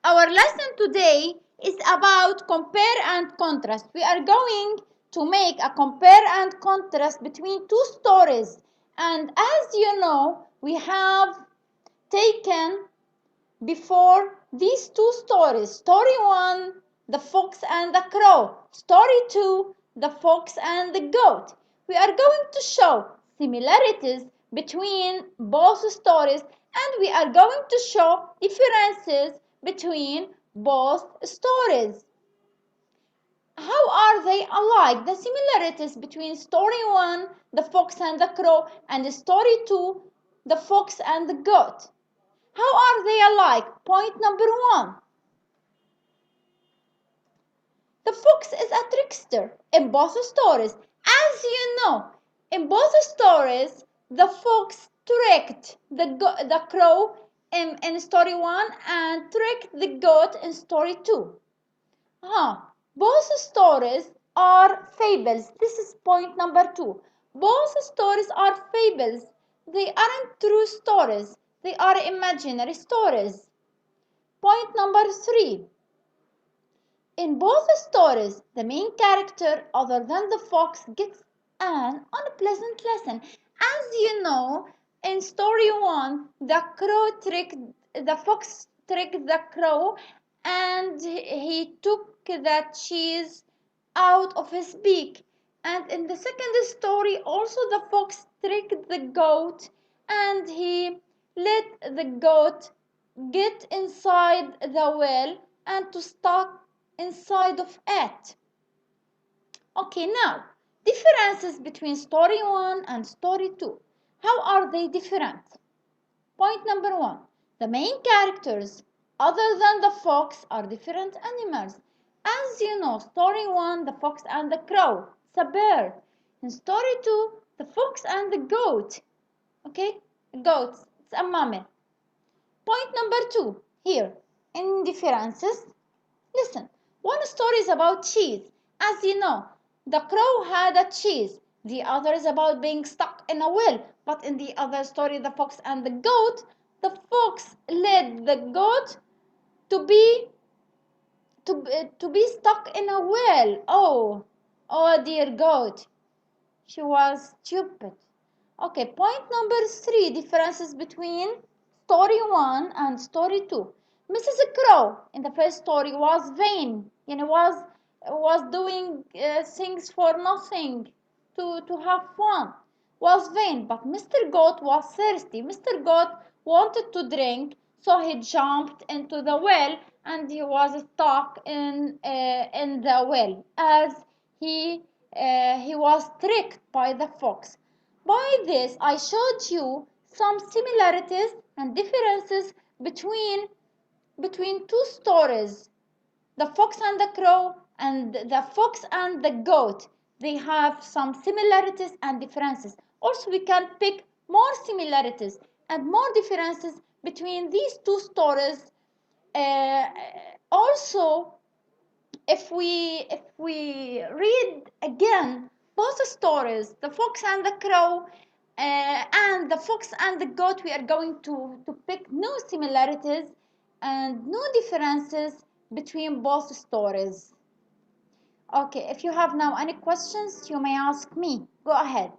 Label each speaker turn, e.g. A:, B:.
A: Our lesson today is about compare and contrast. We are going to make a compare and contrast between two stories. And as you know, we have taken before these two stories. Story 1, the fox and the crow. Story 2, the fox and the goat. We are going to show similarities between both stories, and we are going to show differences between both stories. How are they alike? The similarities between story 1, the fox and the crow, and story 2, the fox and the goat. How are they alike? Point number 1. The fox is a trickster in both stories. As you know, in both stories, the fox tricked the crow in story 1 and tricked the goat in story 2. Both stories are fables. This is point number 2. Both stories are fables. They aren't true stories. They are imaginary stories. Point number 3. In both stories, the main character, other than the fox, gets an unpleasant lesson. As you know, in story 1, the fox tricked the crow and he took the cheese out of his beak. And in the second story, also the fox tricked the goat and he let the goat get inside the well and to stuck inside of it. Okay, now differences between story 1 and story 2. How are they different? Point number 1. The main characters, other than the fox, are different animals. As you know, story 1, the fox and the crow, it's a bird. In story 2, the fox and the goat. Okay, goat, it's a mammal. Point number 2, here, in differences. Listen, one story is about cheese. As you know, the crow had a cheese. The other is about being stuck in a well. But in the other story, the fox and the goat, the fox led the goat to be stuck in a well. Oh dear goat. She was stupid. Okay, point number 3, differences between story 1 and story 2. Mrs. Crow in the first story was vain, was doing things for nothing, to have fun, was vain. But Mr. Goat was thirsty. Mr. Goat wanted to drink, so he jumped into the well and he was stuck in the well as he was tricked by the fox. By this, I showed you some similarities and differences between two stories, the fox and the crow and the fox and the goat. They have some similarities and differences. Also, we can pick more similarities and more differences between these two stories. Also, if we read again both stories, the fox and the crow and the fox and the goat, we are going to pick new similarities and new differences between both stories. Okay, if you have now any questions, you may ask me. Go ahead.